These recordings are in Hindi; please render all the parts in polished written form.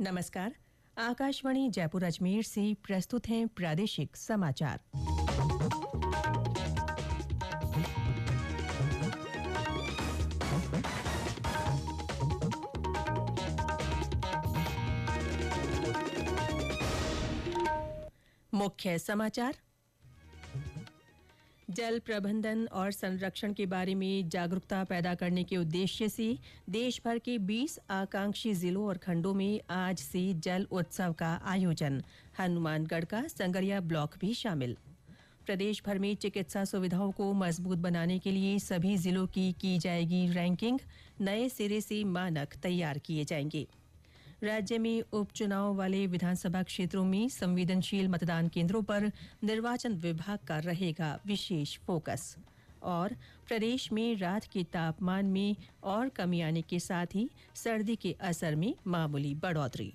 नमस्कार। आकाशवाणी जयपुर अजमेर से प्रस्तुत हैं प्रादेशिक समाचार। मुख्य समाचार। जल प्रबंधन और संरक्षण के बारे में जागरूकता पैदा करने के उद्देश्य से देश भर के 20 आकांक्षी जिलों और खंडों में आज से जल उत्सव का आयोजन। हनुमानगढ़ का संगरिया ब्लॉक भी शामिल। प्रदेश भर में चिकित्सा सुविधाओं को मजबूत बनाने के लिए सभी जिलों की जाएगी रैंकिंग। नए सिरे से मानक तैयार किए जाएंगे। राज्य में उपचुनाव वाले विधानसभा क्षेत्रों में संवेदनशील मतदान केंद्रों पर निर्वाचन विभाग का रहेगा विशेष फोकस। और प्रदेश में रात के तापमान में और कमी आने के साथ ही सर्दी के असर में मामूली बढ़ोतरी।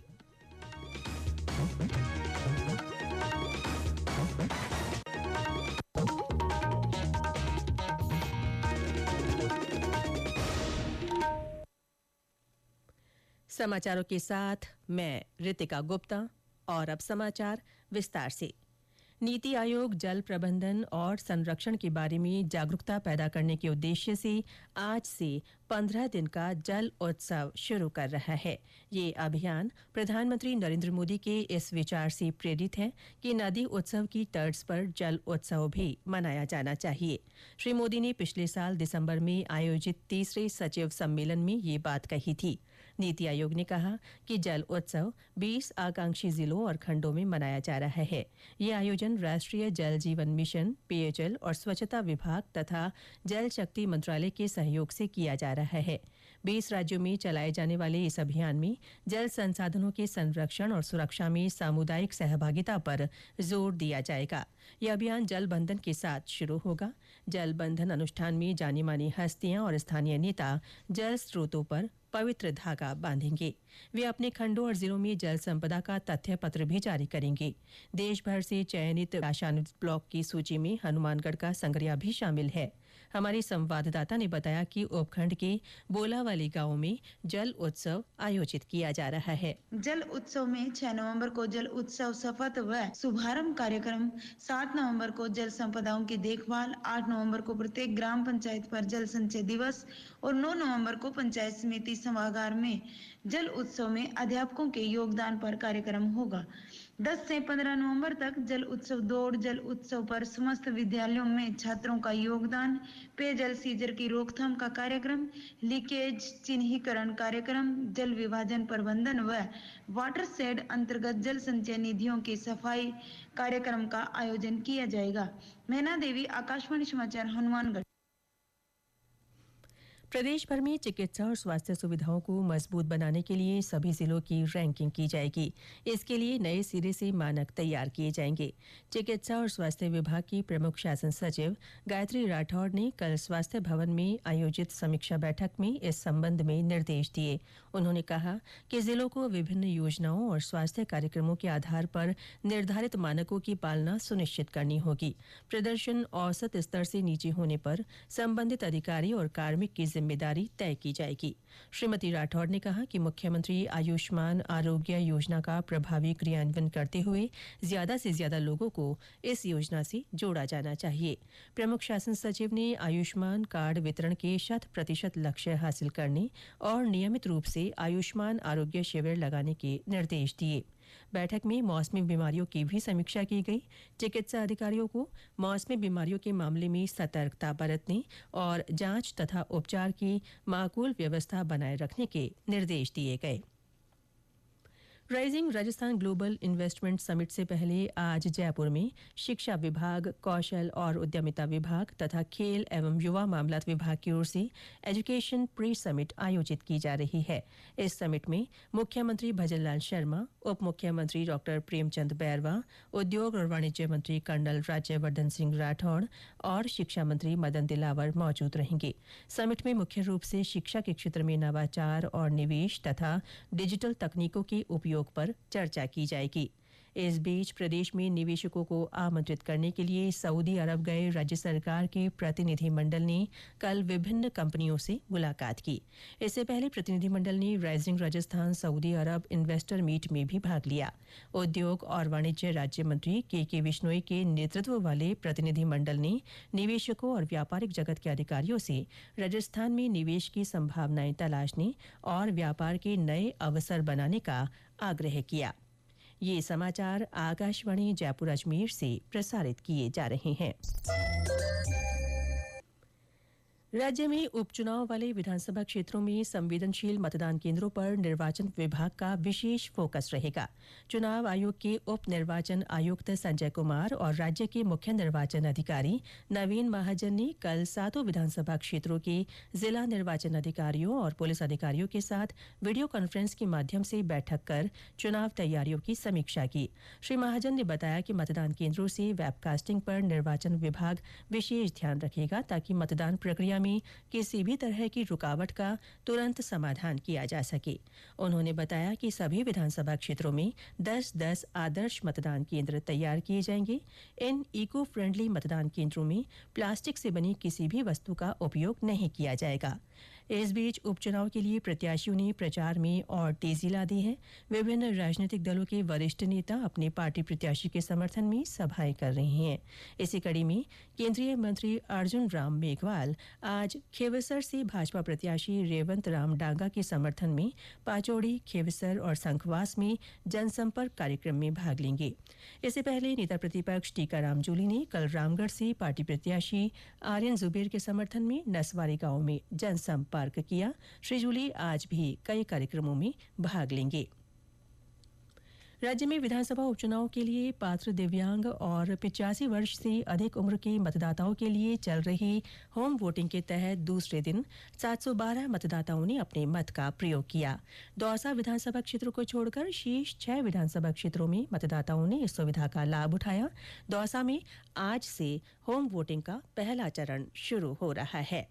समाचारों के साथ मैं रितिका गुप्ता। और अब समाचार विस्तार से। नीति आयोग जल प्रबंधन और संरक्षण के बारे में जागरूकता पैदा करने के उद्देश्य से आज से 15 दिन का जल उत्सव शुरू कर रहा है। ये अभियान प्रधानमंत्री नरेंद्र मोदी के इस विचार से प्रेरित है कि नदी उत्सव की तर्ज पर जल उत्सव भी मनाया जाना चाहिए। श्री मोदी ने पिछले साल दिसंबर में आयोजित तीसरे सचिव सम्मेलन में ये बात कही थी। नीति आयोग ने कहा कि जल उत्सव 20 आकांक्षी जिलों और खंडों में मनाया जा रहा है। ये आयोजन राष्ट्रीय जल जीवन मिशन, पेयजल और स्वच्छता विभाग तथा जल शक्ति मंत्रालय के सहयोग से किया जा रहा है। 20 राज्यों में चलाए जाने वाले इस अभियान में जल संसाधनों के संरक्षण और सुरक्षा में सामुदायिक सहभागिता पर जोर दिया जाएगा। यह अभियान जल बंधन के साथ शुरू होगा। जल बंधन अनुष्ठान में जानी मानी हस्तियां और स्थानीय नेता जल स्रोतों पर पवित्र धागा बांधेंगे। वे अपने खंडों और जिलों में जल संपदा का तथ्य पत्र भी जारी करेंगे। देश भर से चयनित आशान्वित ब्लॉक की सूची में हनुमानगढ़ का संगरिया भी शामिल है। हमारी संवाददाता ने बताया कि उपखंड के बोलावाली गांव में जल उत्सव आयोजित किया जा रहा है। जल उत्सव में 6 नवंबर को जल उत्सव शपथ व शुभारंभ कार्यक्रम, 7 नवंबर को जल संपदाओं की देखभाल, 8 नवंबर को प्रत्येक ग्राम पंचायत पर जल संचय दिवस और 9 नवंबर को पंचायत समिति सभागार में जल उत्सव में अध्यापकों के योगदान पर कार्यक्रम होगा। 10 से 15 नवंबर तक जल उत्सव दौड़। जल उत्सव पर समस्त विद्यालयों में छात्रों का योगदान, पेयजल सीजर की रोकथाम का कार्यक्रम, लीकेज चिन्हीकरण कार्यक्रम, जल विभाजन प्रबंधन व वाटर शेड अंतर्गत जल संचय निधियों की सफाई कार्यक्रम का आयोजन किया जाएगा। मैना देवी, आकाशवाणी समाचार, हनुमानगढ़। प्रदेश भर में चिकित्सा और स्वास्थ्य सुविधाओं को मजबूत बनाने के लिए सभी जिलों की रैंकिंग की जाएगी। इसके लिए नए सिरे से मानक तैयार किए जाएंगे। चिकित्सा और स्वास्थ्य विभाग की प्रमुख शासन सचिव गायत्री राठौड़ ने कल स्वास्थ्य भवन में आयोजित समीक्षा बैठक में इस संबंध में निर्देश दिए। उन्होंने कहा कि जिलों को विभिन्न योजनाओं और स्वास्थ्य कार्यक्रमों के आधार पर निर्धारित मानकों की पालना सुनिश्चित करनी होगी। प्रदर्शन औसत स्तर से नीचे होने पर संबंधित अधिकारी और कार्मिक की जिम्मेदारी तय की जाएगी। श्रीमती राठौड़ ने कहा कि मुख्यमंत्री आयुष्मान आरोग्य योजना का प्रभावी क्रियान्वयन करते हुए ज्यादा से ज्यादा लोगों को इस योजना से जोड़ा जाना चाहिए। प्रमुख शासन सचिव ने आयुष्मान कार्ड वितरण के 100% लक्ष्य हासिल करने और नियमित रूप से आयुष्मान आरोग्य शिविर लगाने के निर्देश दिए। बैठक में मौसमी बीमारियों की भी समीक्षा की गई। चिकित्सा अधिकारियों को मौसमी बीमारियों के मामले में सतर्कता बरतने और जांच तथा उपचार की माकूल व्यवस्था बनाए रखने के निर्देश दिए गए। Rising Rajasthan global investment summit से पहले आज जयपुर में शिक्षा विभाग, कौशल और उद्यमिता विभाग तथा खेल एवं युवा मामलात विभाग की ओर से एजुकेशन प्री समिट आयोजित की जा रही है। इस समिट में मुख्यमंत्री भजनलाल शर्मा, उप मुख्यमंत्री डॉक्टर प्रेमचंद बैरवा, उद्योग और वाणिज्य मंत्री कर्नल राज्यवर्धन सिंह राठौड़ और शिक्षा मंत्री मदन दिलावर मौजूद रहेंगे। समिट में मुख्य रूप से शिक्षा के क्षेत्र में नवाचार और निवेश तथा डिजिटल तकनीकों के उपयोग पर चर्चा की जाएगी। इस बीच प्रदेश में निवेशकों को आमंत्रित करने के लिए सऊदी अरब गए राज्य सरकार के प्रतिनिधिमंडल ने कल विभिन्न कंपनियों से मुलाकात की। इससे पहले प्रतिनिधिमंडल ने राइजिंग राजस्थान सऊदी अरब इन्वेस्टर मीट में भी भाग लिया। उद्योग और वाणिज्य राज्य मंत्री के विश्नोई के नेतृत्व वाले प्रतिनिधिमंडल ने निवेशकों और व्यापारिक जगत के अधिकारियों से राजस्थान में निवेश की संभावनाएं तलाशने और व्यापार के नए अवसर बनाने का आग्रह किया। ये समाचार आकाशवाणी जयपुर अजमेर से प्रसारित किए जा रहे हैं। राज्य में उपचुनाव वाले विधानसभा क्षेत्रों में संवेदनशील मतदान केंद्रों पर निर्वाचन विभाग का विशेष फोकस रहेगा। चुनाव आयोग के उप निर्वाचन आयुक्त संजय कुमार और राज्य के मुख्य निर्वाचन अधिकारी नवीन महाजन ने कल 7 विधानसभा क्षेत्रों के जिला निर्वाचन अधिकारियों और पुलिस अधिकारियों के साथ वीडियो कॉन्फ्रेंस के माध्यम से बैठक कर चुनाव तैयारियों की समीक्षा की। श्री महाजन ने बताया कि मतदान केंद्रों से वेबकास्टिंग पर निर्वाचन विभाग विशेष ध्यान रखेगा ताकि मतदान प्रक्रिया में किसी भी तरह की रुकावट का तुरंत समाधान किया जा सके। उन्होंने बताया कि सभी विधानसभा क्षेत्रों में 10-10 आदर्श मतदान केंद्र तैयार किए जाएंगे। इन इको फ्रेंडली मतदान केंद्रों में प्लास्टिक से बनी किसी भी वस्तु का उपयोग नहीं किया जाएगा। इस बीच उपचुनाव के लिए प्रत्याशियों ने प्रचार में और तेजी ला दी है। विभिन्न राजनीतिक दलों के वरिष्ठ नेता अपने पार्टी प्रत्याशी के समर्थन में सभाएं कर रहे हैं। इसी कड़ी में केंद्रीय मंत्री अर्जुन राम मेघवाल आज खेवसर से भाजपा प्रत्याशी रेवंत राम डांगा के समर्थन में पाचौड़ी, खेवसर और संखवास में जनसंपर्क कार्यक्रम में भाग लेंगे। इससे पहले नेता प्रतिपक्ष टीकाराम जूली ने कल रामगढ़ से पार्टी प्रत्याशी आर्यन जुबेर के समर्थन में नसवारी गांव में जनसंपर्क किया। श्री जूली आज भी कई कार्यक्रमों में भाग लेंगे। राज्य में विधानसभा उपचुनाव के लिए पात्र दिव्यांग और 85 वर्ष से अधिक उम्र के मतदाताओं के लिए चल रही होम वोटिंग के तहत दूसरे दिन 712 मतदाताओं ने अपने मत का प्रयोग किया। दौसा विधानसभा क्षेत्र को छोड़कर शेष 6 विधानसभा क्षेत्रों में मतदाताओं ने इस सुविधा का लाभ उठाया। दौसा में आज से होम वोटिंग का पहला चरण शुरू हो रहा है।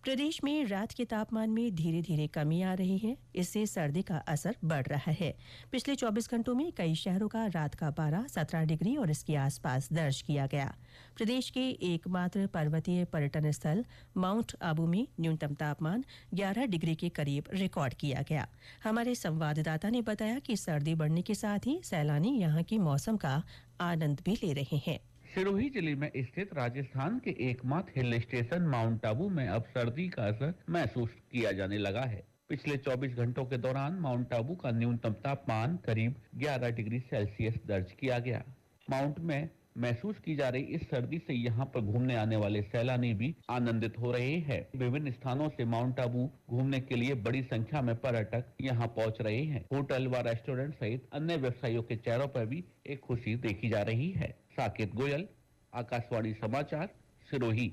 प्रदेश में रात के तापमान में धीरे धीरे कमी आ रही है। इससे सर्दी का असर बढ़ रहा है। पिछले 24 घंटों में कई शहरों का रात का पारा 17 डिग्री और इसके आसपास दर्ज किया गया। प्रदेश के एकमात्र पर्वतीय पर्यटन स्थल माउंट आबू में न्यूनतम तापमान 11 डिग्री के करीब रिकॉर्ड किया गया। हमारे संवाददाता ने बताया कि सर्दी बढ़ने के साथ ही सैलानी यहां के मौसम का आनंद भी ले रहे हैं। सिरोही जिले में स्थित राजस्थान के एकमात्र हिल स्टेशन माउंट आबू में अब सर्दी का असर महसूस किया जाने लगा है। पिछले 24 घंटों के दौरान माउंट आबू का न्यूनतम तापमान करीब 11 डिग्री सेल्सियस दर्ज किया गया। माउंट में महसूस की जा रही इस सर्दी से यहाँ पर घूमने आने वाले सैलानी भी आनंदित हो रहे हैं। विभिन्न स्थानों से माउंट आबू घूमने के लिए बड़ी संख्या में पर्यटक यहाँ पहुँच रहे हैं। होटल व रेस्टोरेंट सहित अन्य व्यवसायियों के चेहरों पर भी एक खुशी देखी जा रही है। साकेत गोयल, आकाशवाणी समाचार, सिरोही।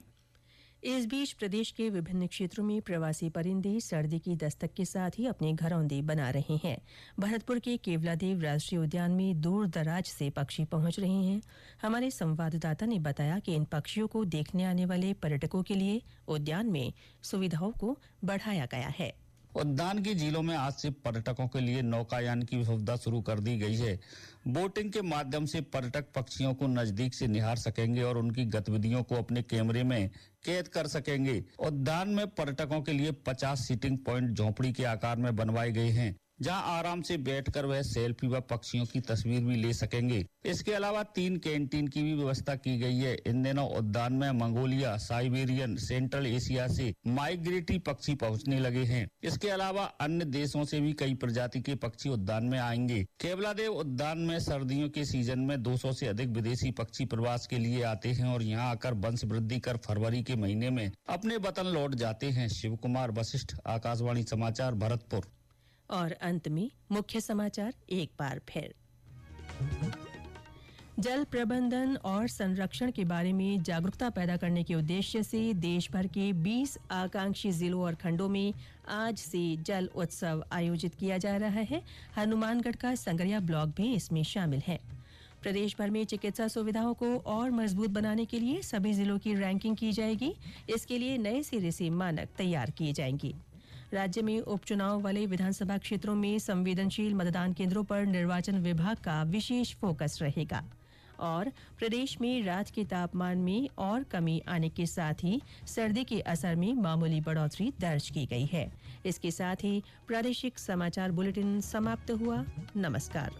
इस बीच प्रदेश के विभिन्न क्षेत्रों में प्रवासी परिंदे सर्दी की दस्तक के साथ ही अपने घरौंदे बना रहे हैं। भरतपुर के केवलादेव राष्ट्रीय उद्यान में दूर दराज से पक्षी पहुंच रहे हैं। हमारे संवाददाता ने बताया कि इन पक्षियों को देखने आने वाले पर्यटकों के लिए उद्यान में सुविधाओं को बढ़ाया गया है। उद्यान की झीलों में आज से पर्यटकों के लिए नौकायान की सुविधा शुरू कर दी गई है। बोटिंग के माध्यम से पर्यटक पक्षियों को नजदीक से निहार सकेंगे और उनकी गतिविधियों को अपने कैमरे में कैद कर सकेंगे। उद्यान में पर्यटकों के लिए 50 सीटिंग पॉइंट झोपड़ी के आकार में बनवाए गए हैं, जहां आराम से बैठकर वह सेल्फी व पक्षियों की तस्वीर भी ले सकेंगे। इसके अलावा 3 कैंटीन की भी व्यवस्था की गई है। इन दिनों उद्यान में मंगोलिया, साइबेरियन, सेंट्रल एशिया से माइग्रेटरी पक्षी पहुंचने लगे हैं। इसके अलावा अन्य देशों से भी कई प्रजाति के पक्षी उद्यान में आएंगे। केवलादेव उद्यान में सर्दियों के सीजन में 200 से अधिक विदेशी पक्षी प्रवास के लिए आते हैं और यहाँ आकर वंश वृद्धि कर फरवरी के महीने में अपने वतन लौट जाते हैं। शिव कुमार वशिष्ठ, आकाशवाणी समाचार, भरतपुर। और अंत में मुख्य समाचार एक बार फिर। जल प्रबंधन और संरक्षण के बारे में जागरूकता पैदा करने के उद्देश्य से देश भर के 20 आकांक्षी जिलों और खंडों में आज से जल उत्सव आयोजित किया जा रहा है। हनुमानगढ़ का संगरिया ब्लॉक भी इसमें शामिल है। प्रदेश भर में चिकित्सा सुविधाओं को और मजबूत बनाने के लिए सभी जिलों की रैंकिंग की जाएगी। इसके लिए नए सिरे से मानक तैयार किए जाएंगे। राज्य में उपचुनाव वाले विधानसभा क्षेत्रों में संवेदनशील मतदान केंद्रों पर निर्वाचन विभाग का विशेष फोकस रहेगा। और प्रदेश में रात के तापमान में और कमी आने के साथ ही सर्दी के असर में मामूली बढ़ोतरी दर्ज की गई है। इसके साथ ही प्रादेशिक समाचार बुलेटिन समाप्त हुआ। नमस्कार।